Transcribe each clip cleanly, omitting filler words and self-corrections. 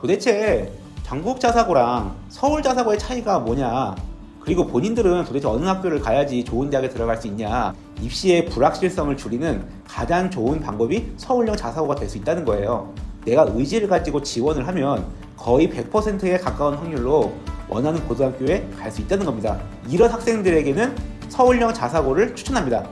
도대체 전국자사고랑 서울자사고의 차이가 뭐냐, 그리고 본인들은 도대체 어느 학교를 가야지 좋은 대학에 들어갈 수 있냐, 입시의 불확실성을 줄이는 가장 좋은 방법이 서울형 자사고가 될 수 있다는 거예요. 내가 의지를 가지고 지원을 하면 거의 100%에 가까운 확률로 원하는 고등학교에 갈 수 있다는 겁니다. 이런 학생들에게는 서울형 자사고를 추천합니다.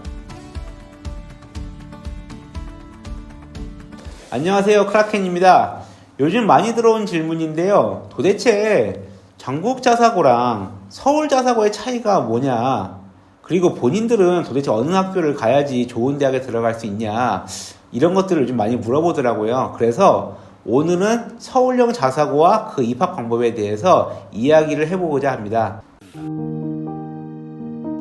안녕하세요, 크라켄입니다. 요즘 많이 들어온 질문인데요. 도대체 전국자사고랑 서울자사고의 차이가 뭐냐, 그리고 본인들은 도대체 어느 학교를 가야지 좋은 대학에 들어갈 수 있냐, 이런 것들을 요즘 많이 물어보더라고요. 그래서 오늘은 서울형 자사고와 그 입학 방법에 대해서 이야기를 해보고자 합니다.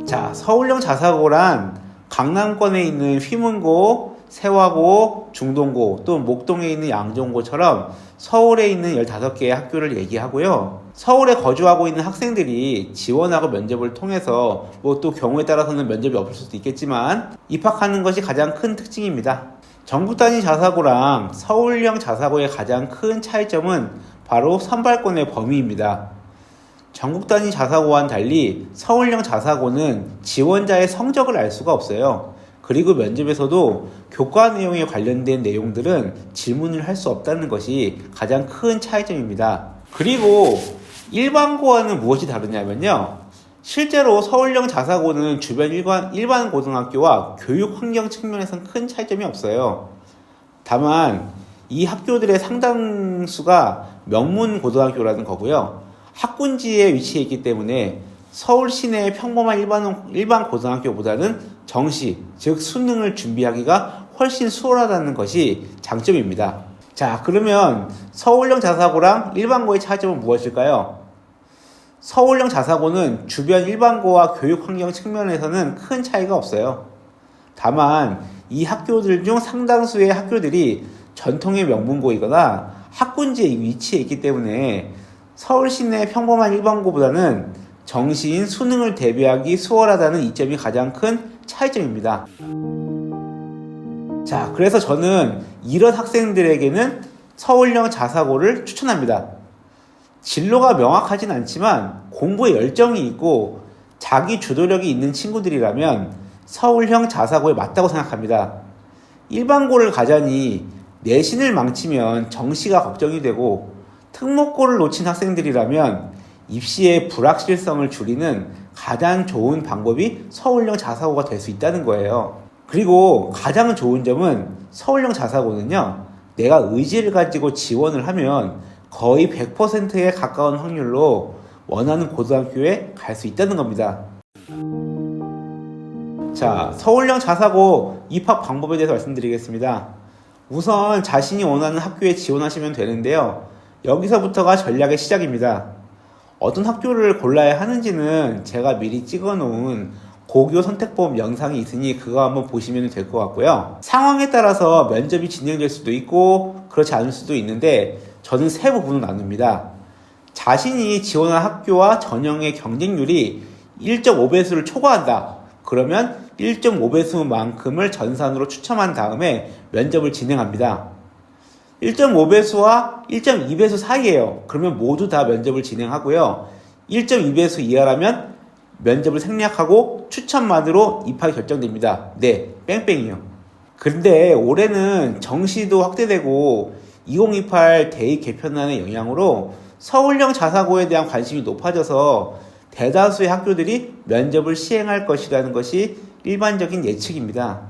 자, 서울형 자사고란 강남권에 있는 휘문고, 세화고, 중동고, 또 목동에 있는 양종고처럼 서울에 있는 15개의 학교를 얘기하고요. 서울에 거주하고 있는 학생들이 지원하고 면접을 통해서 또 경우에 따라서는 면접이 없을 수도 있겠지만 입학하는 것이 가장 큰 특징입니다. 전국 단위 자사고랑 서울형 자사고의 가장 큰 차이점은 바로 선발권의 범위입니다. 전국 단위 자사고와는 달리 서울형 자사고는 지원자의 성적을 알 수가 없어요. 그리고 면접에서도 교과 내용에 관련된 내용들은 질문을 할 수 없다는 것이 가장 큰 차이점입니다. 그리고 일반고와는 무엇이 다르냐면요, 실제로 서울형 자사고는 주변 일반 고등학교와 교육 환경 측면에서는 큰 차이점이 없어요. 다만 이 학교들의 상당수가 명문 고등학교라는 거고요. 학군지에 위치해 있기 때문에 서울 시내의 평범한 일반 고등학교보다는 정시, 즉 수능을 준비하기가 훨씬 수월하다는 것이 장점입니다. 자, 그러면 서울형 자사고랑 일반고의 차이점은 무엇일까요? 서울형 자사고는 주변 일반고와 교육 환경 측면에서는 큰 차이가 없어요. 다만 이 학교들 중 상당수의 학교들이 전통의 명문고이거나 학군지에 위치해 있기 때문에 서울 시내 평범한 일반고보다는 정시인 수능을 대비하기 수월하다는 이점이 가장 큰 차이점입니다. 자, 그래서 저는 이런 학생들에게는 서울형 자사고를 추천합니다. 진로가 명확하진 않지만 공부에 열정이 있고 자기 주도력이 있는 친구들이라면 서울형 자사고에 맞다고 생각합니다. 일반고를 가자니 내신을 망치면 정시가 걱정이 되고 특목고를 놓친 학생들이라면 입시의 불확실성을 줄이는 가장 좋은 방법이 서울형 자사고가 될 수 있다는 거예요. 그리고 가장 좋은 점은 서울형 자사고는요, 내가 의지를 가지고 지원을 하면 거의 100%에 가까운 확률로 원하는 고등학교에 갈 수 있다는 겁니다. 자, 서울형 자사고 입학 방법에 대해서 말씀드리겠습니다. 우선 자신이 원하는 학교에 지원하시면 되는데요. 여기서부터가 전략의 시작입니다. 어떤 학교를 골라야 하는지는 제가 미리 찍어놓은 고교 선택법 영상이 있으니 그거 한번 보시면 될 것 같고요. 상황에 따라서 면접이 진행될 수도 있고 그렇지 않을 수도 있는데 저는 세 부분으로 나눕니다. 자신이 지원한 학교와 전형의 경쟁률이 1.5배수를 초과한다. 그러면 1.5배수만큼을 전산으로 추첨한 다음에 면접을 진행합니다. 1.5배수와 1.2배수 사이에요. 그러면 모두 다 면접을 진행하고요. 1.2배수 이하라면 면접을 생략하고 추천만으로 입학이 결정됩니다. 네, 뺑뺑이요. 그런데 올해는 정시도 확대되고 2028 대입 개편안의 영향으로 서울형 자사고에 대한 관심이 높아져서 대다수의 학교들이 면접을 시행할 것이라는 것이 일반적인 예측입니다.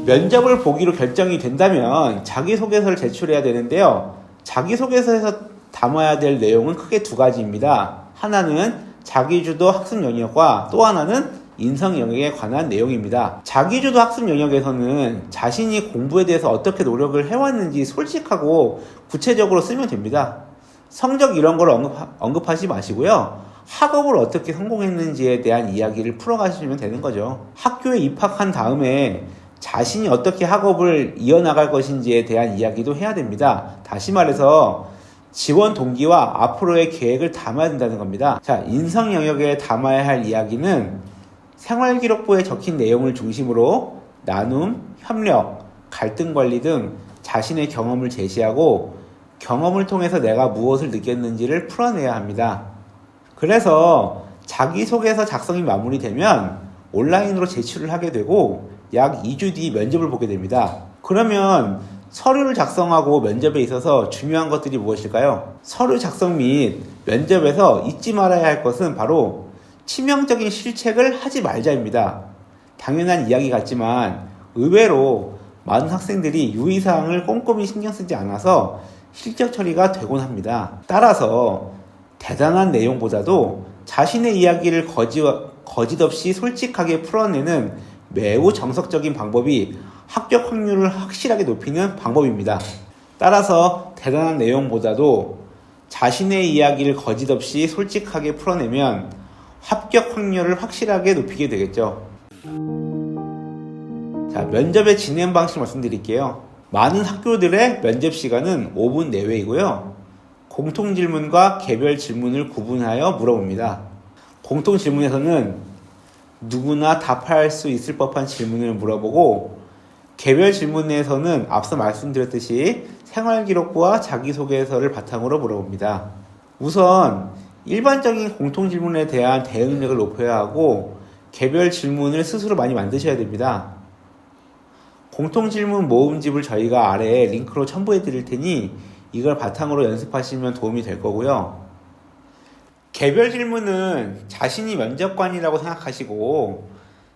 면접을 보기로 결정이 된다면 자기소개서를 제출해야 되는데요. 자기소개서에서 담아야 될 내용은 크게 두 가지입니다. 하나는 자기주도 학습 영역과 또 하나는 인성 영역에 관한 내용입니다. 자기주도 학습 영역에서는 자신이 공부에 대해서 어떻게 노력을 해왔는지 솔직하고 구체적으로 쓰면 됩니다. 성적 이런 걸 언급하지 마시고요. 학업을 어떻게 성공했는지에 대한 이야기를 풀어가시면 되는 거죠. 학교에 입학한 다음에 자신이 어떻게 학업을 이어나갈 것인지에 대한 이야기도 해야 됩니다. 다시 말해서 지원 동기와 앞으로의 계획을 담아야 된다는 겁니다. 자, 인성 영역에 담아야 할 이야기는 생활기록부에 적힌 내용을 중심으로 나눔, 협력, 갈등 관리 등 자신의 경험을 제시하고 경험을 통해서 내가 무엇을 느꼈는지를 풀어내야 합니다. 그래서 자기소개서 작성이 마무리되면 온라인으로 제출을 하게 되고 약 2주 뒤 면접을 보게 됩니다. 그러면 서류를 작성하고 면접에 있어서 중요한 것들이 무엇일까요? 서류 작성 및 면접에서 잊지 말아야 할 것은 바로 치명적인 실책을 하지 말자입니다. 당연한 이야기 같지만 의외로 많은 학생들이 유의사항을 꼼꼼히 신경 쓰지 않아서 실적 처리가 되곤 합니다. 따라서 대단한 내용보다도 자신의 이야기를 거짓 없이 솔직하게 풀어내는 매우 정석적인 방법이 합격 확률을 확실하게 높이는 방법입니다. 따라서 대단한 내용보다도 자신의 이야기를 거짓 없이 솔직하게 풀어내면 합격 확률을 확실하게 높이게 되겠죠. 자, 면접의 진행 방식 말씀드릴게요. 많은 학교들의 면접 시간은 5분 내외이고요. 공통 질문과 개별 질문을 구분하여 물어봅니다. 공통 질문에서는 누구나 답할 수 있을 법한 질문을 물어보고, 개별 질문에서는 앞서 말씀드렸듯이 생활기록부와 자기소개서를 바탕으로 물어봅니다. 우선 일반적인 공통 질문에 대한 대응력을 높여야 하고, 개별 질문을 스스로 많이 만드셔야 됩니다. 공통 질문 모음집을 저희가 아래에 링크로 첨부해 드릴 테니 이걸 바탕으로 연습하시면 도움이 될 거고요. 개별 질문은 자신이 면접관이라고 생각하시고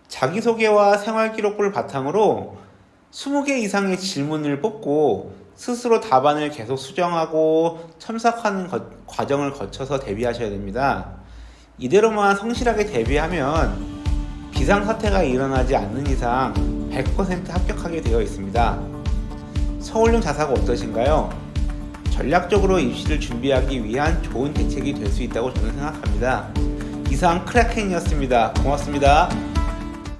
자기소개와 생활기록부를 바탕으로 20개 이상의 질문을 뽑고 스스로 답안을 계속 수정하고 첨삭하는 과정을 거쳐서 대비하셔야 됩니다. 이대로만 성실하게 대비하면 비상사태가 일어나지 않는 이상 100% 합격하게 되어 있습니다. 서울형 자사고 어떠신가요? 전략적으로 입시를 준비하기 위한 좋은 대책이 될 수 있다고 저는 생각합니다. 이상 크래켄이었습니다. 고맙습니다.